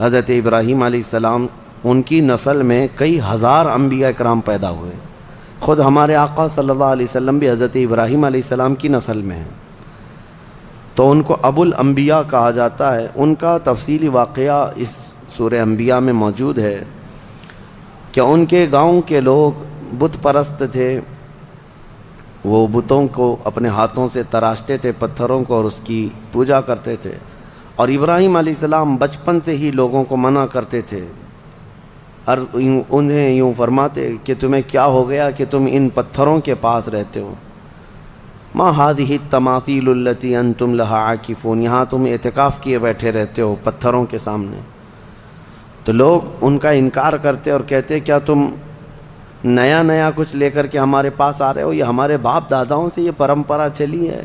حضرت ابراہیم علیہ السلام، ان کی نسل میں کئی ہزار انبیاء کرام پیدا ہوئے. خود ہمارے آقا صلی اللہ علیہ وسلم بھی حضرت ابراہیم علیہ السلام کی نسل میں ہیں، تو ان کو ابو الانبیاء کہا جاتا ہے. ان کا تفصیلی واقعہ اس سورہ انبیاء میں موجود ہے کہ ان کے گاؤں کے لوگ بت پرست تھے. وہ بتوں کو اپنے ہاتھوں سے تراشتے تھے، پتھروں کو، اور اس کی پوجا کرتے تھے. اور ابراہیم علیہ السلام بچپن سے ہی لوگوں کو منع کرتے تھے، اور انہیں یوں فرماتے کہ تمہیں کیا ہو گیا کہ تم ان پتھروں کے پاس رہتے ہو. ما هذه التماثيل التي انتم لها عاكفون، یہاں تم اعتکاف کیے بیٹھے رہتے ہو پتھروں کے سامنے. تو لوگ ان کا انکار کرتے اور کہتے کیا تم نیا کچھ لے کر کے ہمارے پاس آ رہے ہو؟ یہ ہمارے باپ داداؤں سے یہ پرمپرا چلی ہے.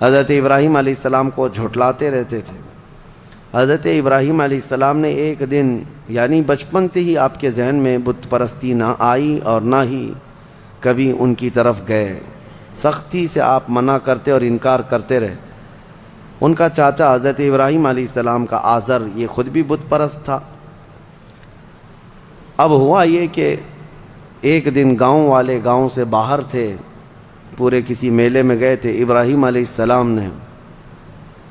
حضرت ابراہیم علیہ السلام کو جھٹلاتے رہتے تھے. حضرت ابراہیم علیہ السلام نے ایک دن، یعنی بچپن سے ہی آپ کے ذہن میں بت پرستی نہ آئی اور نہ ہی کبھی ان کی طرف گئے. سختی سے آپ منع کرتے اور انکار کرتے رہے. ان کا چاچا حضرت ابراہیم علیہ السلام کا آزر، یہ خود بھی بت پرست تھا. اب ہوا یہ کہ ایک دن گاؤں والے گاؤں سے باہر تھے، پورے کسی میلے میں گئے تھے. ابراہیم علیہ السلام نے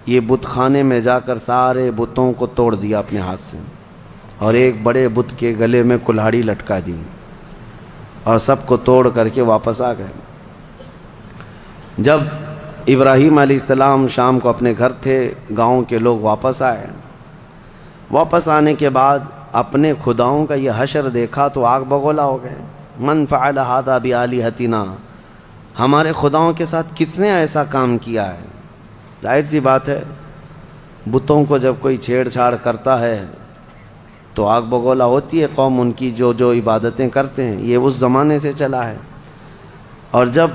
یہ بت خانے میں جا کر سارے بتوں کو توڑ دیا اپنے ہاتھ سے، اور ایک بڑے بت کے گلے میں کلہاڑی لٹکا دی، اور سب کو توڑ کر کے واپس آ گئے. جب ابراہیم علیہ السلام شام کو اپنے گھر تھے، گاؤں کے لوگ واپس آئے. واپس آنے کے بعد اپنے خداؤں کا یہ حشر دیکھا تو آگ بگولا ہو گئے. من فعل ھذا بآلہتنا، ہمارے خداؤں کے ساتھ کس نے ایسا کام کیا ہے؟ ظاہر سی بات ہے، بتوں کو جب کوئی چھیڑ چھاڑ کرتا ہے تو آگ بگولا ہوتی ہے قوم ان کی جو عبادتیں کرتے ہیں. یہ اس زمانے سے چلا ہے. اور جب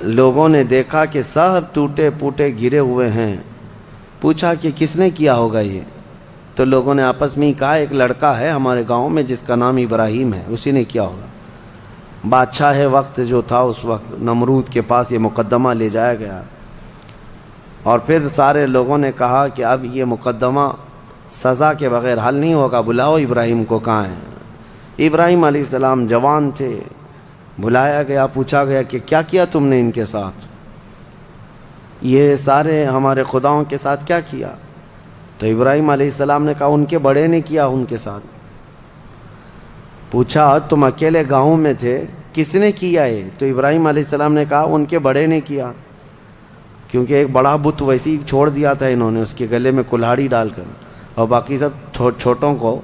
لوگوں نے دیکھا کہ سب ٹوٹے پوٹے گرے ہوئے ہیں، پوچھا کہ کس نے کیا ہوگا یہ؟ تو لوگوں نے آپس میں ہی کہا ایک لڑکا ہے ہمارے گاؤں میں جس کا نام ابراہیم ہے، اسی نے کیا ہوگا. بادشاہ وقت جو تھا اس وقت، نمرود کے پاس یہ مقدمہ لے جایا گیا، اور پھر سارے لوگوں نے کہا کہ اب یہ مقدمہ سزا کے بغیر حل نہیں ہوگا، بلاؤ ابراہیم کو. کہاں ہیں؟ ابراہیم علیہ السلام جوان تھے. بلایا گیا، پوچھا گیا کہ کیا کیا تم نے ان کے ساتھ؟ یہ سارے ہمارے خداؤں کے ساتھ کیا کیا؟ تو ابراہیم علیہ السلام نے کہا ان کے بڑے نے کیا ان کے ساتھ. پوچھا تم اکیلے گاؤں میں تھے، کس نے کیا یہ؟ تو ابراہیم علیہ السلام نے کہا ان کے بڑے نے کیا، کیونکہ ایک بڑا بت ویسے ہی چھوڑ دیا تھا انہوں نے اس کے گلے میں کلہاڑی ڈال کر، اور باقی سب چھوٹوں کو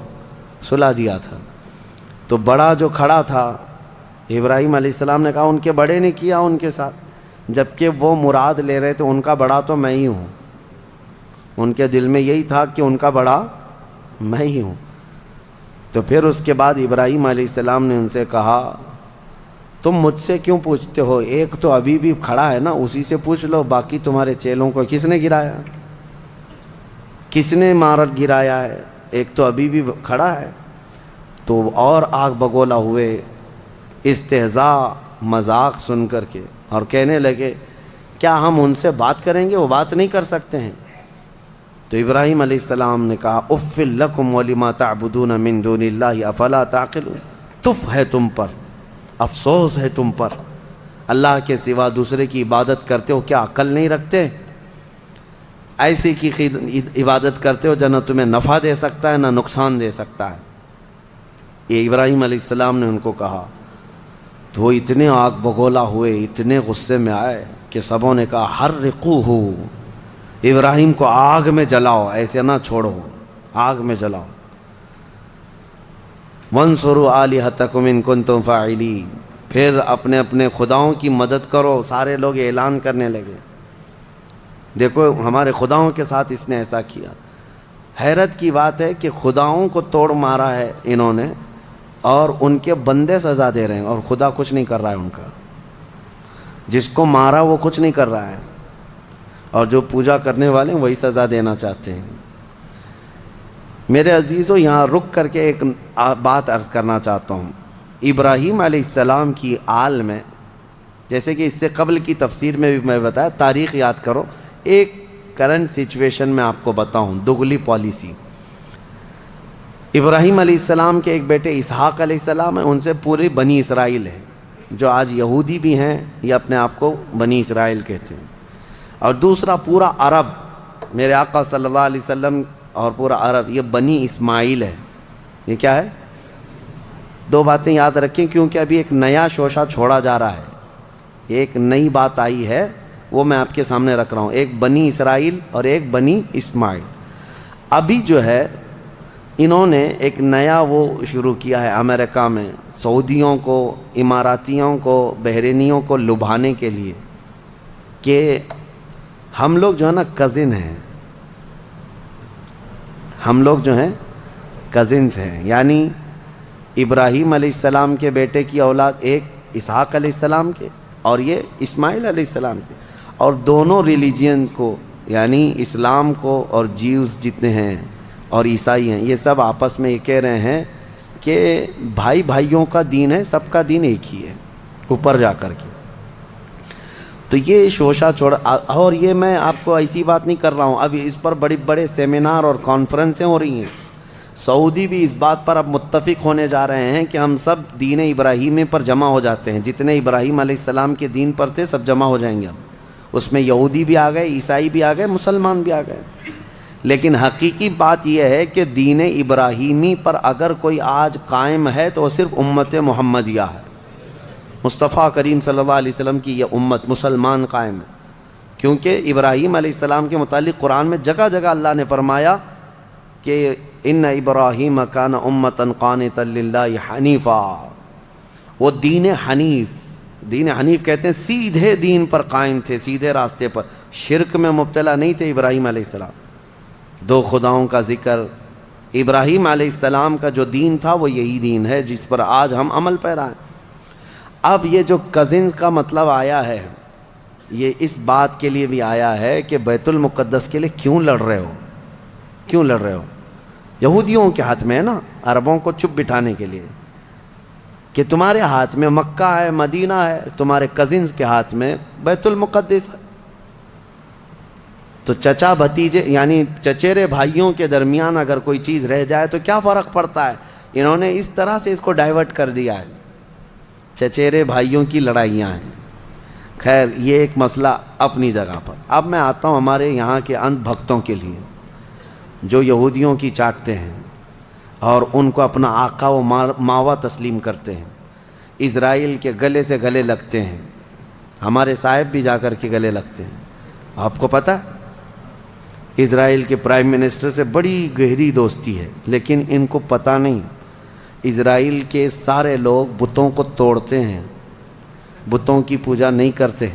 سلا دیا تھا. تو بڑا جو کھڑا تھا ابراہیم علیہ السلام نے کہا ان کے بڑے نے کیا ان کے ساتھ، جبکہ وہ مراد لے رہے تھے ان کا بڑا تو میں ہی ہوں. ان کے دل میں یہی تھا کہ ان کا بڑا میں ہی ہوں. تو پھر اس کے بعد ابراہیم علیہ السلام نے ان سے کہا تم مجھ سے کیوں پوچھتے ہو؟ ایک تو ابھی بھی کھڑا ہے نا، اسی سے پوچھ لو. باقی تمہارے چیلوں کو کس نے گرایا، کس نے مارت گرایا ہے؟ ایک تو ابھی بھی کھڑا ہے. تو اور آگ بگولا ہوئے، استہزاء مذاق سن کر کے، اور کہنے لگے کیا ہم ان سے بات کریں گے؟ وہ بات نہیں کر سکتے ہیں. تو ابراہیم علیہ السلام نے کہا اف لکم ولما تعبدون من دون اللہ افلا تعقلون، تف ہے تم پر، افسوس ہے تم پر، اللہ کے سوا دوسرے کی عبادت کرتے ہو، کیا عقل نہیں رکھتے؟ ایسی کی عبادت کرتے ہو جو نہ تمہیں نفع دے سکتا ہے نہ نقصان دے سکتا ہے. یہ ابراہیم علیہ السلام نے ان کو کہا. تو وہ اتنے آگ بگولا ہوئے، اتنے غصے میں آئے کہ سبوں نے کہا حرقوہ، ابراہیم کو آگ میں جلاؤ، ایسے نہ چھوڑو، آگ میں جلاؤ. وانصروا آلہتکم ان کنتم فاعلین، پھر اپنے اپنے خداؤں کی مدد کرو. سارے لوگ اعلان کرنے لگے دیکھو ہمارے خداؤں کے ساتھ اس نے ایسا کیا. حیرت کی بات ہے کہ خداؤں کو توڑ مارا ہے انہوں نے، اور ان کے بندے سزا دے رہے ہیں، اور خدا کچھ نہیں کر رہا ہے ان کا. جس کو مارا وہ کچھ نہیں کر رہا ہے، اور جو پوجا کرنے والے ہیں وہی سزا دینا چاہتے ہیں. میرے عزیزو، یہاں رک کر کے ایک بات عرض کرنا چاہتا ہوں. ابراہیم علیہ السلام کی آل میں، جیسے کہ اس سے قبل کی تفسیر میں بھی میں بتایا، تاریخ یاد کرو. ایک کرنٹ سچویشن میں آپ کو بتاؤں، دگلی پالیسی. ابراہیم علیہ السلام کے ایک بیٹے اسحاق علیہ السلام ہیں، ان سے پورے بنی اسرائیل ہے، جو آج یہودی بھی ہیں یہ اپنے آپ کو بنی اسرائیل کہتے ہیں۔ اور دوسرا پورا عرب، میرے آقا صلی اللہ علیہ وسلم اور پورا عرب، یہ بنی اسماعیل ہے۔ یہ کیا ہے؟ دو باتیں یاد رکھیں، کیونکہ ابھی ایک نیا شوشہ چھوڑا جا رہا ہے، ایک نئی بات آئی ہے، وہ میں آپ کے سامنے رکھ رہا ہوں، ایک بنی اسرائیل اور ایک بنی اسماعیل۔ ابھی جو ہے انہوں نے ایک نیا وہ شروع کیا ہے امریکہ میں، سعودیوں کو، اماراتیوں کو، بحرینیوں کو لبھانے کے لیے، کہ ہم لوگ جو ہے نا کزن ہیں، ہم لوگ جو ہیں کزنز ہیں، یعنی ابراہیم علیہ السلام کے بیٹے کی اولاد ایک اسحاق علیہ السلام کے اور یہ اسماعیل علیہ السلام کے، اور دونوں ریلیجین کو، یعنی اسلام کو اور جیوز جتنے ہیں اور عیسائی ہیں، یہ سب آپس میں یہ کہہ رہے ہیں کہ بھائی بھائیوں کا دین ہے، سب کا دین ایک ہی ہے اوپر جا کر کے۔ تو یہ شوشہ چھوڑا، اور یہ میں آپ کو ایسی بات نہیں کر رہا ہوں، اب اس پر بڑے بڑے سیمینار اور کانفرنسیں ہو رہی ہیں، سعودی بھی اس بات پر اب متفق ہونے جا رہے ہیں کہ ہم سب دین ابراہیمی پر جمع ہو جاتے ہیں، جتنے ابراہیم علیہ السلام کے دین پر تھے سب جمع ہو جائیں گے، اب اس میں یہودی بھی آ گئے، عیسائی بھی آ گئے، مسلمان بھی آ گئے۔ لیکن حقیقی بات یہ ہے کہ دین ابراہیمی پر اگر کوئی آج قائم ہے تو وہ صرف امت محمدیہ ہے، مصطفیٰ کریم صلی اللہ علیہ وسلم کی یہ امت مسلمان قائم ہے، کیونکہ ابراہیم علیہ السلام کے متعلق قرآن میں جگہ جگہ اللہ نے فرمایا کہ ان ابراہیم کان امۃ قانتا للہ حنیفا، وہ دین حنیف کہتے ہیں سیدھے دین پر قائم تھے، سیدھے راستے پر، شرک میں مبتلا نہیں تھے ابراہیم علیہ السلام۔ دو خداؤں کا ذکر، ابراہیم علیہ السلام کا جو دین تھا وہ یہی دین ہے جس پر آج ہم عمل پیرا ہیں۔ اب یہ جو کزنز کا مطلب آیا ہے، یہ اس بات کے لیے بھی آیا ہے کہ بیت المقدس کے لیے کیوں لڑ رہے ہو؟ یہودیوں کے ہاتھ میں ہے نا، عربوں کو چپ بٹھانے کے لیے، کہ تمہارے ہاتھ میں مکہ ہے، مدینہ ہے، تمہارے کزنز کے ہاتھ میں بیت المقدس ہے۔ تو چچا بھتیجے یعنی چچیرے بھائیوں کے درمیان اگر کوئی چیز رہ جائے تو کیا فرق پڑتا ہے؟ انہوں نے اس طرح سے اس کو ڈائیورٹ کر دیا ہے، چچیرے بھائیوں کی لڑائیاں ہیں۔ خیر یہ ایک مسئلہ اپنی جگہ پر۔ اب میں آتا ہوں ہمارے یہاں کے اندھ بھکتوں کے لیے، جو یہودیوں کی چاٹتے ہیں اور ان کو اپنا آقا و ماوا تسلیم کرتے ہیں، اسرائیل کے گلے سے گلے لگتے ہیں، ہمارے صاحب بھی جا کر کے گلے لگتے ہیں۔ آپ کو پتہ ہے اسرائیل کے پرائم منسٹر سے بڑی گہری دوستی ہے، لیکن ان کو پتہ نہیں اسرائیل کے سارے لوگ بتوں کو توڑتے ہیں، بتوں کی پوجا نہیں کرتے،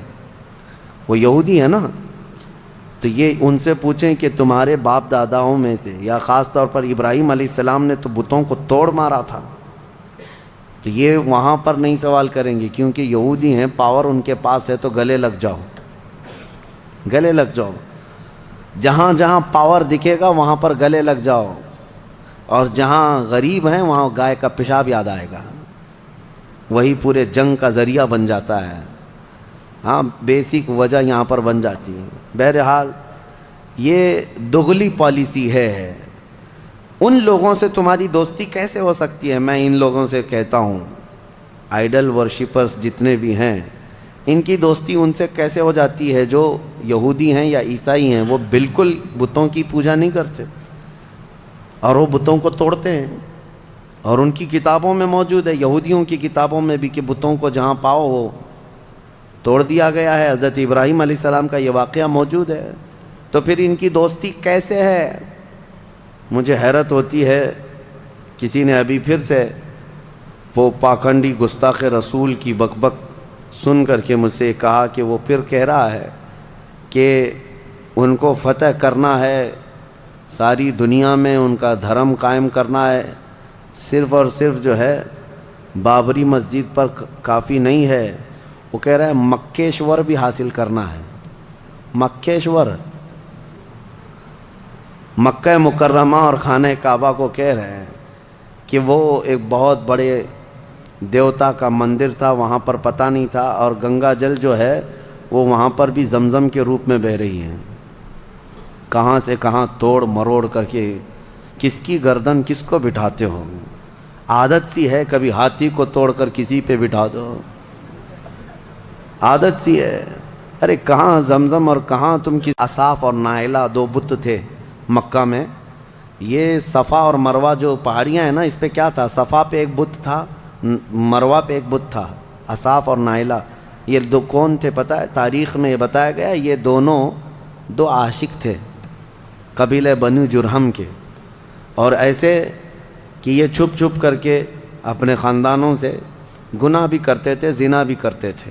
وہ یہودی ہے نا۔ تو یہ ان سے پوچھیں کہ تمہارے باپ داداؤں میں سے، یا خاص طور پر ابراہیم علیہ السلام نے تو بتوں کو توڑ مارا تھا، تو یہ وہاں پر نہیں سوال کریں گے، کیونکہ یہودی ہیں، پاور ان کے پاس ہے، تو گلے لگ جاؤ، گلے لگ جاؤ، جہاں جہاں پاور دکھے گا وہاں پر گلے لگ جاؤ، اور جہاں غریب ہیں وہاں گائے کا پیشاب یاد آئے گا، وہی پورے جنگ کا ذریعہ بن جاتا ہے۔ ہاں بیسک وجہ یہاں پر بن جاتی ہے۔ بہرحال یہ دغلی پالیسی ہے۔ ان لوگوں سے تمہاری دوستی کیسے ہو سکتی ہے؟ میں ان لوگوں سے کہتا ہوں، آئیڈل ورشپرز جتنے بھی ہیں، ان کی دوستی ان سے کیسے ہو جاتی ہے؟ جو یہودی ہیں یا عیسائی ہیں، وہ بالکل بتوں کی پوجا نہیں کرتے اور وہ بتوں کو توڑتے ہیں، اور ان کی کتابوں میں موجود ہے، یہودیوں کی کتابوں میں بھی، کہ بتوں کو جہاں پاؤ وہ توڑ دیا گیا ہے۔ حضرت ابراہیم علیہ السلام کا یہ واقعہ موجود ہے۔ تو پھر ان کی دوستی کیسے ہے؟ مجھے حیرت ہوتی ہے، کسی نے ابھی پھر سے وہ پاکھنڈی گستاخ رسول کی بک سن کر کے مجھ سے کہا کہ وہ پھر کہہ رہا ہے کہ ان کو فتح کرنا ہے، ساری دنیا میں ان کا دھرم قائم کرنا ہے، صرف اور صرف جو ہے بابری مسجد پر کافی نہیں ہے، وہ کہہ رہا ہے مکیشور بھی حاصل کرنا ہے۔ مکیشور، مکہ مکرمہ اور خانہ کعبہ کو کہہ رہے ہیں کہ وہ ایک بہت بڑے دیوتا کا مندر تھا، وہاں پر پتہ نہیں تھا، اور گنگا جل جو ہے وہ وہاں پر بھی زمزم کے روپ میں بہہ رہی ہے، کہاں سے کہاں توڑ مروڑ کر کے کس کی گردن کس کو بٹھاتے ہو؟ عادت سی ہے کبھی ہاتھی کو توڑ کر کسی پہ بٹھا دو، عادت سی ہے۔ ارے کہاں زمزم اور کہاں تم کی اصاف اور نائلہ دو بت تھے مکہ میں۔ یہ صفا اور مروہ جو پہاڑیاں ہیں نا، اس پہ کیا تھا؟ صفا پہ ایک بت تھا، مروہ پہ ایک بت تھا، اصاف اور نائلہ۔ یہ دو کون تھے پتہ ہے؟ تاریخ میں یہ بتایا گیا یہ دونوں دو عاشق تھے قبیلہ بنو جرہم کے، اور ایسے کہ یہ چھپ چھپ کر کے اپنے خاندانوں سے گناہ بھی کرتے تھے، زنا بھی کرتے تھے،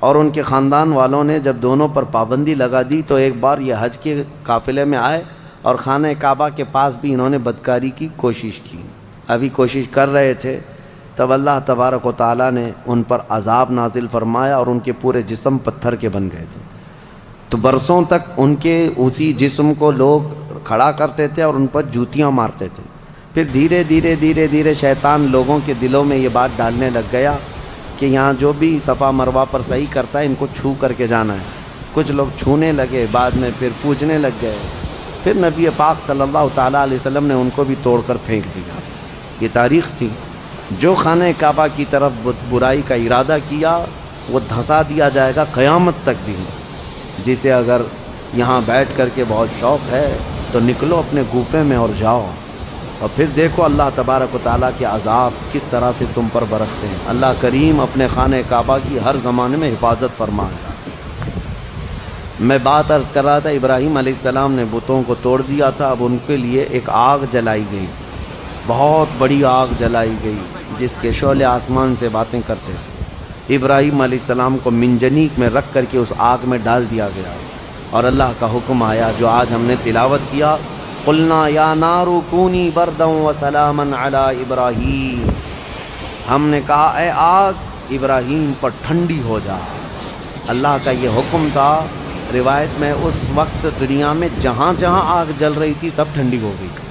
اور ان کے خاندان والوں نے جب دونوں پر پابندی لگا دی تو ایک بار یہ حج کے قافلے میں آئے اور خانہ کعبہ کے پاس بھی انہوں نے بدکاری کی کوشش کی۔ ابھی کوشش کر رہے تھے تب اللہ تبارک و تعالیٰ نے ان پر عذاب نازل فرمایا اور ان کے پورے جسم پتھر کے بن گئے تھے۔ تو برسوں تک ان کے اسی جسم کو لوگ کھڑا کرتے تھے اور ان پر جوتیاں مارتے تھے۔ پھر دھیرے دھیرے دھیرے دھیرے شیطان لوگوں کے دلوں میں یہ بات ڈالنے لگ گیا کہ یہاں جو بھی صفا مروہ پر صحیح کرتا ہے ان کو چھو کر کے جانا ہے۔ کچھ لوگ چھونے لگے، بعد میں پھر پوجنے لگ گئے، پھر نبی پاک صلی اللہ تعالیٰ علیہ وسلم نے ان کو بھی توڑ کر پھینک دیا۔ یہ تاریخ تھی۔ جو خانہ کعبہ کی طرف برائی کا ارادہ کیا وہ دھسا دیا جائے گا قیامت تک بھی۔ جسے اگر یہاں بیٹھ کر کے بہت شوق ہے تو نکلو اپنے گوفے میں اور جاؤ، اور پھر دیکھو اللہ تبارک و تعالیٰ کے عذاب کس طرح سے تم پر برستے ہیں۔ اللہ کریم اپنے خانہ کعبہ کی ہر زمانے میں حفاظت فرمائے گا۔ میں بات عرض کر رہا تھا ابراہیم علیہ السلام نے بتوں کو توڑ دیا تھا، اب ان کے لیے ایک آگ جلائی گئی، بہت بڑی آگ جلائی گئی جس کے شعلے آسمان سے باتیں کرتے تھے۔ ابراہیم علیہ السلام کو منجنیق میں رکھ کر کے اس آگ میں ڈال دیا گیا، اور اللہ کا حکم آیا جو آج ہم نے تلاوت کیا، قلنا یا نار کونی بردا وسلاما علی ابراہیم۔ ہم نے کہا اے آگ ابراہیم پر ٹھنڈی ہو جا۔ اللہ کا یہ حکم تھا۔ روایت میں اس وقت دنیا میں جہاں جہاں آگ جل رہی تھی سب ٹھنڈی ہو گئی تھی۔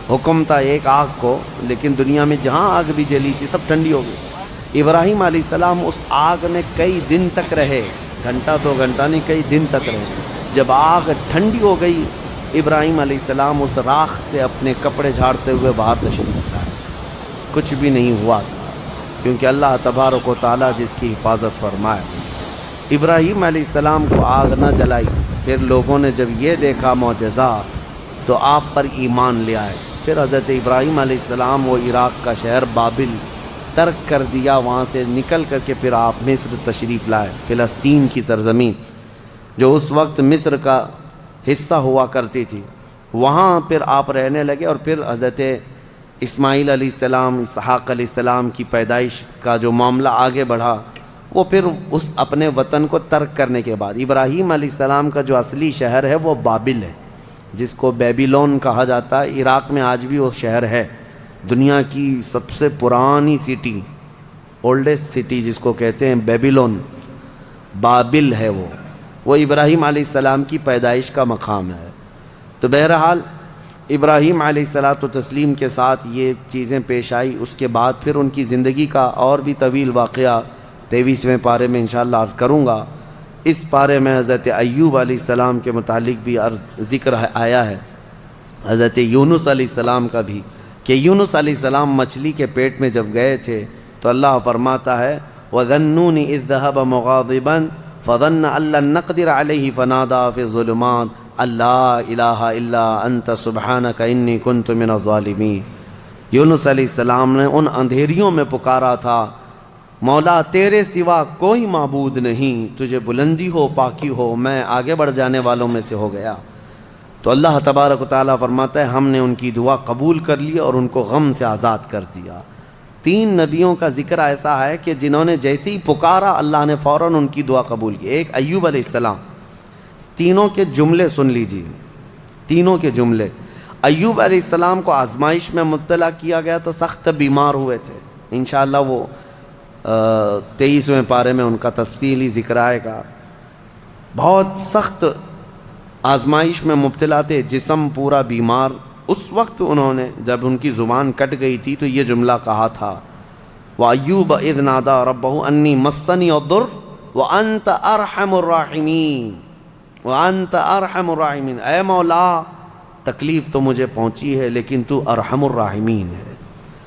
حکم تھا ایک آگ کو، لیکن دنیا میں جہاں آگ بھی جلی تھی سب ٹھنڈی ہو گئی۔ ابراہیم علیہ السلام اس آگ میں کئی دن تک رہے، گھنٹہ دو گھنٹہ نہیں، کئی دن تک رہے۔ جب آگ ٹھنڈی ہو گئی ابراہیم علیہ السلام اس راکھ سے اپنے کپڑے جھاڑتے ہوئے باہر تشریف لائے۔ کچھ بھی نہیں ہوا تھا، کیونکہ اللہ تبارک و تعالیٰ جس کی حفاظت فرمائے۔ ابراہیم علیہ السلام کو آگ نہ جلائی، پھر لوگوں نے جب یہ دیکھا معجزہ تو آپ پر ایمان لے آئے۔ پھر حضرت ابراہیم علیہ السلام وہ عراق کا شہر بابل ترک کر دیا، وہاں سے نکل کر کے پھر آپ مصر تشریف لائے، فلسطین کی سرزمین جو اس وقت مصر کا حصہ ہوا کرتی تھی، وہاں پھر آپ رہنے لگے۔ اور پھر حضرت اسماعیل علیہ السلام، اسحاق علیہ السلام کی پیدائش کا جو معاملہ آگے بڑھا، وہ پھر اس اپنے وطن کو ترک کرنے کے بعد ابراہیم علیہ السلام کا جو اصلی شہر ہے وہ بابل ہے، جس کو بیبیلون کہا جاتا ہے۔ عراق میں آج بھی وہ شہر ہے، دنیا کی سب سے پرانی سٹی، اولڈسٹ سٹی جس کو کہتے ہیں بیبیلون، بابل ہے وہ ابراہیم علیہ السلام کی پیدائش کا مقام ہے۔ تو بہرحال ابراہیم علیہ الصلاۃ والتسلیم کے ساتھ یہ چیزیں پیش آئی۔ اس کے بعد پھر ان کی زندگی کا اور بھی طویل واقعہ 23ویں پارے میں انشاءاللہ عرض کروں گا۔ اس پارے میں حضرت ایوب علیہ السلام کے متعلق بھی ذکر آیا ہے، حضرت یونس علیہ السلام کا بھی، کہ یونس علیہ السلام مچھلی کے پیٹ میں جب گئے تھے تو اللہ فرماتا ہے وَذَنُّونِ إِذْ ذَهَبَ مُغَاضِبًا فَظَنَّ أَن لَّن نَّقْدِرَ عَلَيْهِ فَنَادَىٰ فِي الظُّلُمَاتِ أَن لَّا إِلَٰهَ إِلَّا أَنتَ سُبْحَانَكَ إِنِّي كُنتُ مِنَ الظَّالِمِينَ۔ یونس علیہ السلام نے ان اندھیریوں میں پکارا تھا، مولا تیرے سوا کوئی معبود نہیں، تجھے بلندی ہو، پاکی ہو، میں آگے بڑھ جانے والوں میں سے ہو گیا۔ تو اللہ تبارک و تعالیٰ فرماتا ہے ہم نے ان کی دعا قبول کر لی اور ان کو غم سے آزاد کر دیا۔ 3 نبیوں کا ذکر ایسا ہے کہ جنہوں نے جیسے ہی پکارا اللہ نے فوراً ان کی دعا قبول کی۔ ایک ایوب علیہ السلام، تینوں کے جملے سن لیجیے، تینوں کے جملے۔ ایوب علیہ السلام کو آزمائش میں مبتلا کیا گیا تو سخت بیمار ہوئے تھے، انشاءاللہ وہ 23ویں پارے میں ان کا تفصیلی ذکر آئے گا۔ بہت سخت آزمائش میں مبتلا تھے، جسم پورا بیمار۔ اس وقت انہوں نے جب ان کی زبان کٹ گئی تھی تو یہ جملہ کہا تھا وَأَيُّوبَ إِذْ نَادَىٰ رَبَّهُ أَنِّي مَسَّنِيَ الضُّرُّ وَأَنْتَ أَرْحَمُ الرَّاحِمِينَ، وَأَنْتَ أَرْحَمُ الرَّاحِمِينَ، اے مولا تکلیف تو مجھے پہنچی ہے لیکن تو ارحم الراحمین ہے،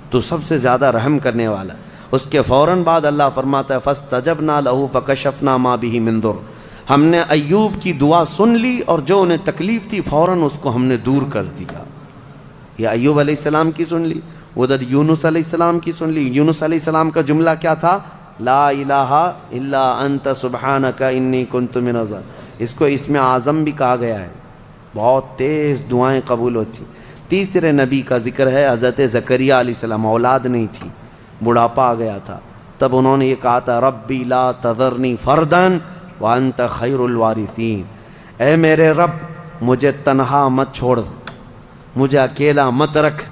تو سب سے زیادہ رحم کرنے والا۔ اس کے فوراً بعد اللہ فرماتا ہے فاستجبنا لہ فکشفنا ما بہ من ضر، ہم نے ایوب کی دعا سن لی اور جو انہیں تکلیف تھی فوراً اس کو ہم نے دور کر دیا۔ یہ ایوب علیہ السلام کی سن لی، ادھر یونس علیہ السلام کی سن لی۔ یونس علیہ السلام کا جملہ کیا تھا؟ لا الہ الا انت سبحانک انی کنت من الظالمین۔ اس کو اسم اعظم بھی کہا گیا ہے، بہت تیز دعائیں قبول ہوتی۔ تیسرے نبی کا ذکر ہے حضرت زکریہ علیہ السلام، اولاد نہیں تھی، بڑھاپا آ گیا تھا، تب انہوں نے یہ کہا تھا ربی لا تذرنی فردن وانت خیر الوارثین، اے میرے رب مجھے تنہا مت چھوڑ، مجھے اکیلا مت رکھ،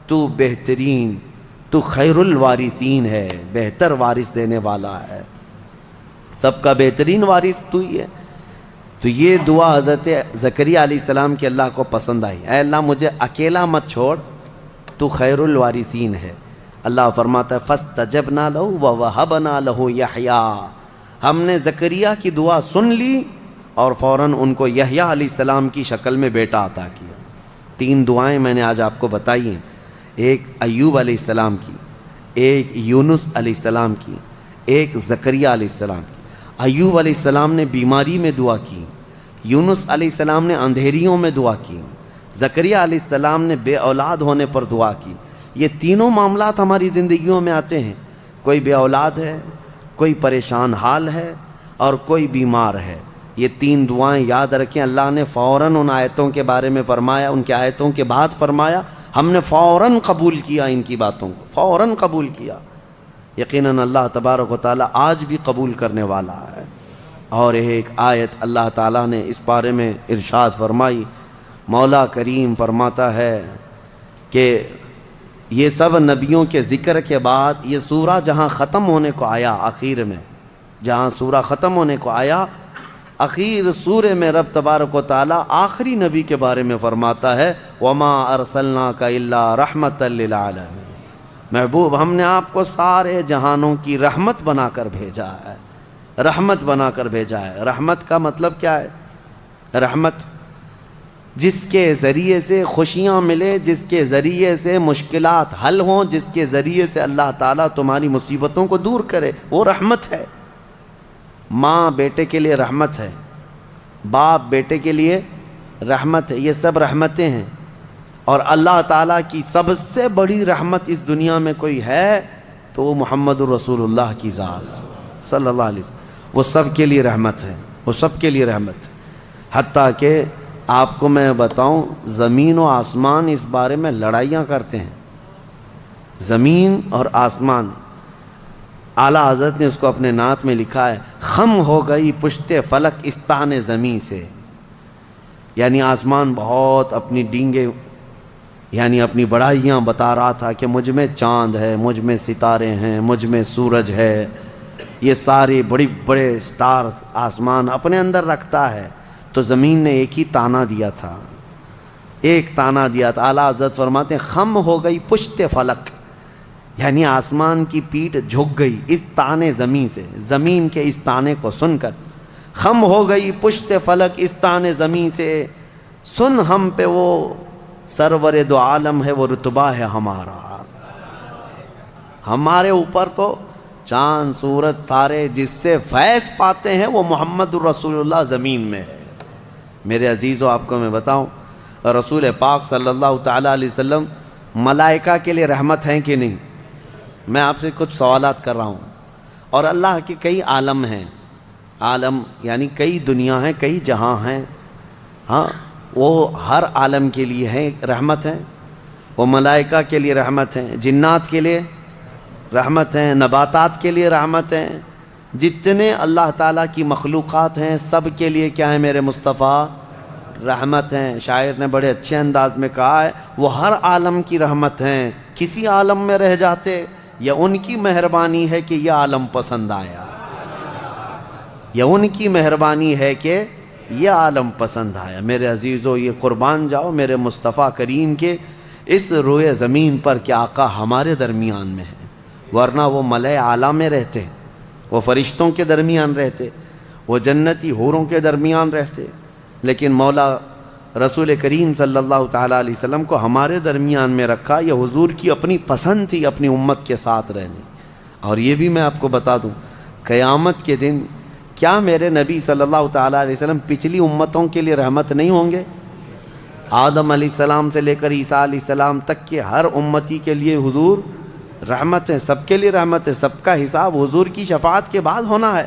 تو بہترین، تو خیر الوارثین ہے، بہتر وارث دینے والا ہے، سب کا بہترین وارث تو ہی ہے۔ تو یہ دعا حضرت زکریا علیہ السلام کی اللہ کو پسند آئی، اے اللہ مجھے اکیلا مت چھوڑ، تو خیر الوارثین ہے۔ اللہ فرماتا ہے فاستجبنا لہ ووہبنا لہ یحییٰ، ہم نے زکریہ کی دعا سن لی اور فوراً ان کو یحییٰ علیہ السلام کی شکل میں بیٹا عطا کیا۔ 3 دعائیں میں نے آج آپ کو بتائی ہیں، ایک ایوب علیہ السلام کی، ایک یونس علیہ السلام کی، ایک زکریہ علیہ السلام کی۔ ایوب علیہ السلام نے بیماری میں دعا کی، یونس علیہ السلام نے اندھیریوں میں دعا کی، زکریہ علیہ السلام نے بے اولاد ہونے پر دعا کی۔ یہ تینوں معاملات ہماری زندگیوں میں آتے ہیں، کوئی بے اولاد ہے، کوئی پریشان حال ہے اور کوئی بیمار ہے۔ یہ 3 دعائیں یاد رکھیں، اللہ نے فوراً ان آیتوں کے بارے میں فرمایا، ان کے آیتوں کے بعد فرمایا، ہم نے فوراً قبول کیا ان کی باتوں کو، فوراً قبول کیا۔ یقیناً اللہ تبارک و تعالیٰ آج بھی قبول کرنے والا ہے۔ اور ایک آیت اللہ تعالیٰ نے اس بارے میں ارشاد فرمائی، مولا کریم فرماتا ہے کہ یہ سب نبیوں کے ذکر کے بعد یہ سورہ جہاں ختم ہونے کو آیا، آخر میں جہاں سورہ ختم ہونے کو آیا، اخیر سورہ میں رب تبارک و تعالیٰ آخری نبی کے بارے میں فرماتا ہے وَمَا أَرْسَلْنَاكَ إِلَّا رَحْمَةً لِلْعَالَمِينَ، محبوب ہم نے آپ کو سارے جہانوں کی رحمت بنا کر بھیجا ہے، رحمت بنا کر بھیجا ہے۔ رحمت کا مطلب کیا ہے؟ رحمت جس کے ذریعے سے خوشیاں ملے، جس کے ذریعے سے مشکلات حل ہوں، جس کے ذریعے سے اللہ تعالیٰ تمہاری مصیبتوں کو دور کرے، وہ رحمت ہے۔ ماں بیٹے کے لیے رحمت ہے، باپ بیٹے کے لیے رحمت ہے، یہ سب رحمتیں ہیں۔ اور اللہ تعالیٰ کی سب سے بڑی رحمت اس دنیا میں کوئی ہے تو وہ محمد الرسول اللہ کی ذات صلی اللہ علیہ وسلم، وہ سب کے لیے رحمت ہے، وہ سب کے لیے رحمت ہے۔ حتیٰ کہ آپ کو میں بتاؤں، زمین و آسمان اس بارے میں لڑائیاں کرتے ہیں، زمین اور آسمان۔ اعلیٰ حضرت نے اس کو اپنے نعت میں لکھا ہے، خم ہو گئی پشت فلک استان زمین سے، یعنی آسمان بہت اپنی ڈینگیں، یعنی اپنی بڑائیاں بتا رہا تھا کہ مجھ میں چاند ہے، مجھ میں ستارے ہیں، مجھ میں سورج ہے، یہ سارے بڑے بڑے سٹارز آسمان اپنے اندر رکھتا ہے۔ تو زمین نے ایک ہی تانا دیا تھا، ایک تانا دیا تھا۔ اعلیٰ حضرت فرماتے ہیں خم ہو گئی پشت فلک، یعنی آسمان کی پیٹھ جھک گئی اس تانے زمین سے، زمین کے اس تانے کو سن کر۔ خم ہو گئی پشت فلک اس تانے زمین سے، سن ہم پہ وہ سرور دو عالم ہے، وہ رتبہ ہے ہمارا۔ ہمارے اوپر تو چاند سورج ستارے جس سے فیض پاتے ہیں وہ محمد الرسول اللہ زمین میں ہے۔ میرے عزیزو، آپ کو میں بتاؤں، رسول پاک صلی اللہ تعالیٰ علیہ وسلم ملائکہ کے لیے رحمت ہیں کہ نہیں؟ میں آپ سے کچھ سوالات کر رہا ہوں۔ اور اللہ کے کئی عالم ہیں، عالم یعنی کئی دنیا ہیں، کئی جہاں ہیں، ہاں وہ ہر عالم کے لیے ہیں رحمت ہیں، وہ ملائکہ کے لیے رحمت ہیں، جنات کے لیے رحمت ہیں، نباتات کے لیے رحمت ہیں، جتنے اللہ تعالیٰ کی مخلوقات ہیں سب کے لیے کیا ہے میرے مصطفیٰ؟ رحمت ہیں۔ شاعر نے بڑے اچھے انداز میں کہا ہے وہ ہر عالم کی رحمت ہیں، کسی عالم میں رہ جاتے یا ان کی مہربانی ہے کہ یہ عالم پسند آیا، یا ان کی مہربانی ہے کہ یہ عالم پسند آیا۔ میرے عزیزو، یہ قربان جاؤ میرے مصطفیٰ کریم کے اس روئے زمین پر کہ آقا ہمارے درمیان میں ہے، ورنہ وہ ملائے اعلیٰ میں رہتے، وہ فرشتوں کے درمیان رہتے، وہ جنتی حوروں کے درمیان رہتے، لیکن مولا رسول کریم صلی اللہ تعالیٰ علیہ وسلم کو ہمارے درمیان میں رکھا، یہ حضور کی اپنی پسند تھی اپنی امت کے ساتھ رہنے۔ اور یہ بھی میں آپ کو بتا دوں، قیامت کے دن کیا میرے نبی صلی اللہ تعالیٰ علیہ وسلم پچھلی امتوں کے لیے رحمت نہیں ہوں گے؟ آدم علیہ السلام سے لے کر عیسیٰ علیہ السلام تک کے ہر امتی کے لیے حضور رحمت ہے، سب کے لیے رحمت ہے، سب کا حساب حضور کی شفاعت کے بعد ہونا ہے۔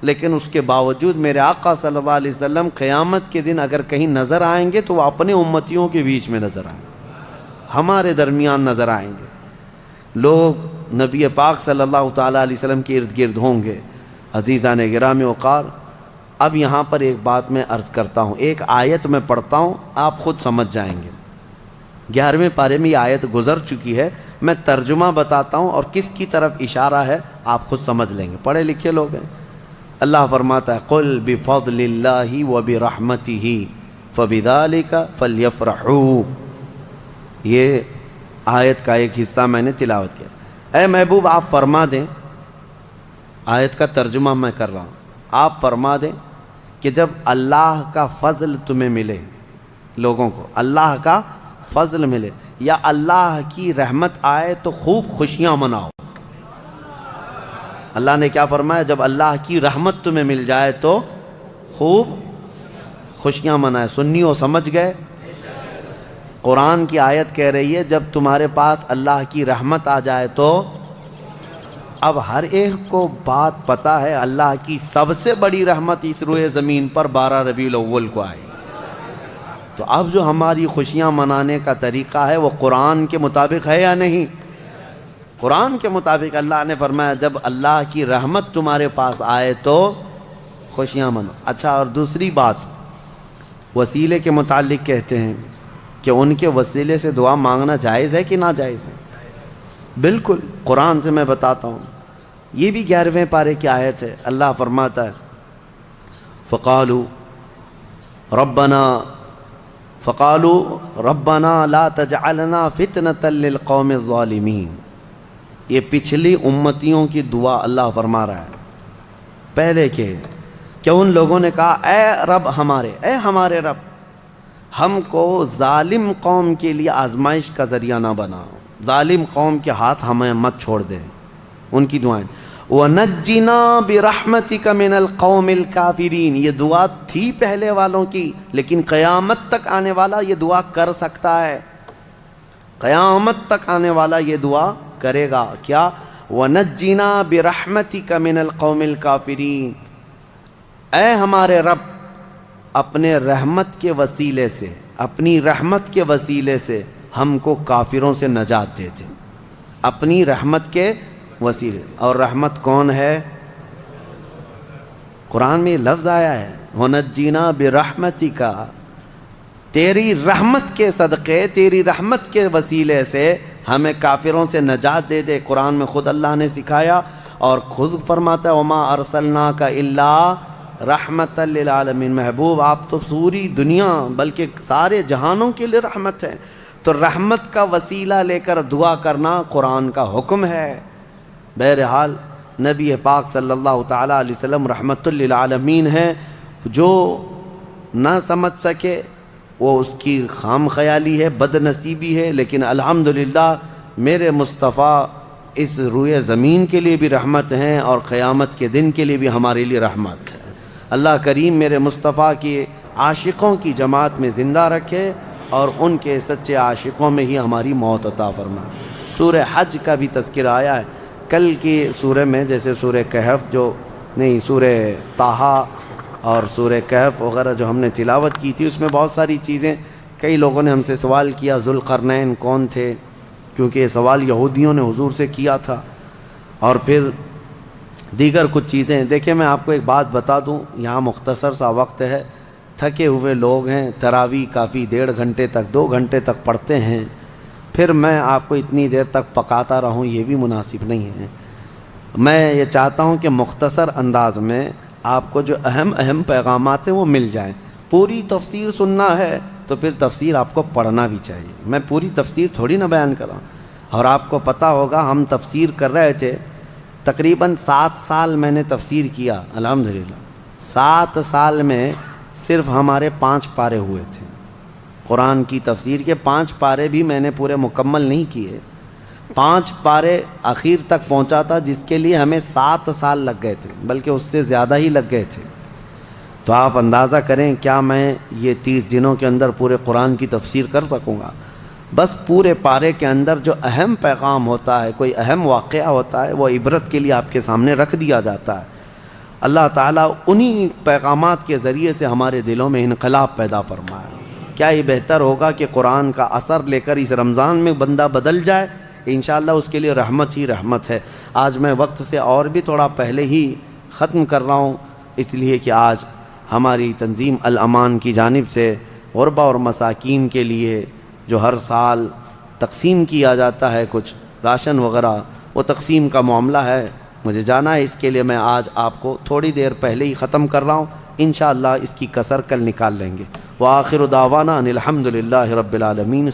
لیکن اس کے باوجود میرے آقا صلی اللہ علیہ وسلم قیامت کے دن اگر کہیں نظر آئیں گے تو وہ اپنے امتیوں کے بیچ میں نظر آئیں گے، ہمارے درمیان نظر آئیں گے۔ لوگ نبی پاک صلی اللہ تعالیٰ علیہ وسلم کے ارد گرد ہوں گے۔ عزیزان گرامی وقار، اب یہاں پر ایک بات میں عرض کرتا ہوں، ایک آیت میں پڑھتا ہوں، آپ خود سمجھ جائیں گے۔ 11ویں پارے میں یہ آیت گزر چکی ہے، میں ترجمہ بتاتا ہوں اور کس کی طرف اشارہ ہے آپ خود سمجھ لیں گے، پڑھے لکھے لوگ ہیں۔ اللہ فرماتا ہے قُلْ بِفَضْلِ اللَّهِ وَبِرَحْمَتِهِ فَبِذَلِكَ فَلْيَفْرَحُوا۔ یہ آیت کا ایک حصہ میں نے تلاوت کیا۔ اے محبوب آپ فرما دیں، آیت کا ترجمہ میں کر رہا ہوں، آپ فرما دیں کہ جب اللہ کا فضل تمہیں ملے، لوگوں کو اللہ کا فضل ملے یا اللہ کی رحمت آئے تو خوب خوشیاں مناؤ۔ اللہ نے کیا فرمایا؟ جب اللہ کی رحمت تمہیں مل جائے تو خوب خوشیاں منائے۔ سنیو سمجھ گئے؟ قرآن کی آیت کہہ رہی ہے جب تمہارے پاس اللہ کی رحمت آ جائے تو، اب ہر ایک کو بات پتہ ہے اللہ کی سب سے بڑی رحمت اس روئے زمین پر 12 ربیع الاول کو آئی۔ تو اب جو ہماری خوشیاں منانے کا طریقہ ہے وہ قرآن کے مطابق ہے یا نہیں؟ قرآن کے مطابق اللہ نے فرمایا جب اللہ کی رحمت تمہارے پاس آئے تو خوشیاں منو۔ اچھا، اور دوسری بات، وسیلے کے متعلق کہتے ہیں کہ ان کے وسیلے سے دعا مانگنا جائز ہے کہ ناجائز ہے؟ بالکل، قرآن سے میں بتاتا ہوں، یہ بھی 11ویں پارے کی آیت ہے۔ اللہ فرماتا ہے فقالوا ربنا لا تجعلنا فتنة للقوم الظالمین۔ یہ پچھلی امتیوں کی دعا اللہ فرما رہا ہے پہلے کے، کہ ان لوگوں نے کہا اے رب ہمارے، اے ہمارے رب، ہم کو ظالم قوم کے لیے آزمائش کا ذریعہ نہ بناؤ، ظالم قوم کے ہاتھ ہمیں مت چھوڑ دیں۔ ان کی دعائیں وَنَجِّنَا بِرَحْمَتِكَ مِنَ الْقَوْمِ الْكَافِرِينَ، یہ دعا تھی پہلے والوں کی، لیکن قیامت تک آنے والا یہ دعا کر سکتا ہے، قیامت تک آنے والا یہ دعا کرے گا۔ کیا؟ وَنَجِّنَا بِرَحْمَتِكَ مِنَ الْقَوْمِ الْكَافِرِينَ، اے ہمارے رب اپنے رحمت کے وسیلے سے، اپنی رحمت کے وسیلے سے ہم کو کافروں سے نجات دے دے، اپنی رحمت کے وسیلے۔ اور رحمت کون ہے؟ قرآن میں یہ لفظ آیا ہے وَنَجِّنَا بِرَحْمَتِكَ، تیری رحمت کے صدقے، تیری رحمت کے وسیلے سے ہمیں کافروں سے نجات دے دے۔ قرآن میں خود اللہ نے سکھایا اور خود فرماتا ہے وَمَا أَرْسَلْنَاكَ إِلَّا رحمت للعالمین، محبوب آپ تو پوری دنیا بلکہ سارے جہانوں کے لیے رحمت ہے۔ تو رحمت کا وسیلہ لے کر دعا کرنا قرآن کا حکم ہے۔ بہرحال نبی پاک صلی اللہ تعالیٰ علیہ وسلم رحمت للعالمین ہیں، جو نہ سمجھ سکے وہ اس کی خام خیالی ہے، بد نصیبی ہے، لیکن الحمدللہ میرے مصطفیٰ اس روئے زمین کے لیے بھی رحمت ہیں اور قیامت کے دن کے لیے بھی ہمارے لیے رحمت ہے۔ اللہ کریم میرے مصطفیٰ کی عاشقوں کی جماعت میں زندہ رکھے اور ان کے سچے عاشقوں میں ہی ہماری موت عطا فرمائے۔ سورہ حج کا بھی تذکرہ آیا ہے کل کی سورہ میں، جیسے سورہ کہف سورہ طٰہٰ اور سورہ کہف وغیرہ جو ہم نے تلاوت کی تھی، اس میں بہت ساری چیزیں، کئی لوگوں نے ہم سے سوال کیا ذوالقرنین کون تھے، کیونکہ یہ سوال یہودیوں نے حضور سے کیا تھا، اور پھر دیگر کچھ چیزیں۔ دیکھیں میں آپ کو ایک بات بتا دوں، یہاں مختصر سا وقت ہے، تھکے ہوئے لوگ ہیں، تراویح کافی 1.5 گھنٹے تک 2 گھنٹے تک پڑھتے ہیں، پھر میں آپ کو اتنی دیر تک پکاتا رہوں یہ بھی مناسب نہیں ہے۔ میں یہ چاہتا ہوں کہ مختصر انداز میں آپ کو جو اہم پیغامات ہیں وہ مل جائیں۔ پوری تفسیر سننا ہے تو پھر تفسیر آپ کو پڑھنا بھی چاہیے، میں پوری تفسیر تھوڑی نہ بیان کر رہا ہوں۔ اور آپ کو پتہ ہوگا ہم تفسیر کر رہے تھے، تقریباً 7 سال میں نے تفسیر کیا، الحمدللہ 7 سال میں صرف ہمارے 5 پارے ہوئے تھے، قرآن کی تفسیر کے 5 پارے بھی میں نے پورے مکمل نہیں کیے، 5 پارے آخر تک پہنچا تھا، جس کے لیے ہمیں 7 سال لگ گئے تھے، بلکہ اس سے زیادہ ہی لگ گئے تھے۔ تو آپ اندازہ کریں کیا میں یہ 30 دنوں کے اندر پورے قرآن کی تفسیر کر سکوں گا؟ بس پورے پارے کے اندر جو اہم پیغام ہوتا ہے، کوئی اہم واقعہ ہوتا ہے، وہ عبرت کے لیے آپ کے سامنے رکھ دیا جاتا ہے۔ اللہ تعالیٰ انہی پیغامات کے ذریعے سے ہمارے دلوں میں انقلاب پیدا فرمائے۔ کیا یہ بہتر ہوگا کہ قرآن کا اثر لے کر اس رمضان میں بندہ بدل جائے؟ انشاءاللہ اس کے لیے رحمت ہی رحمت ہے۔ آج میں وقت سے اور بھی تھوڑا پہلے ہی ختم کر رہا ہوں، اس لیے کہ آج ہماری تنظیم الامان کی جانب سے غربا اور مساکین کے لیے جو ہر سال تقسیم کیا جاتا ہے کچھ راشن وغیرہ، وہ تقسیم کا معاملہ ہے، مجھے جانا ہے، اس کے لیے میں آج آپ کو تھوڑی دیر پہلے ہی ختم کر رہا ہوں، انشاءاللہ اس کی کسر کل نکال لیں گے۔ وآخر دعوانا ان الحمد للہ رب العالمین۔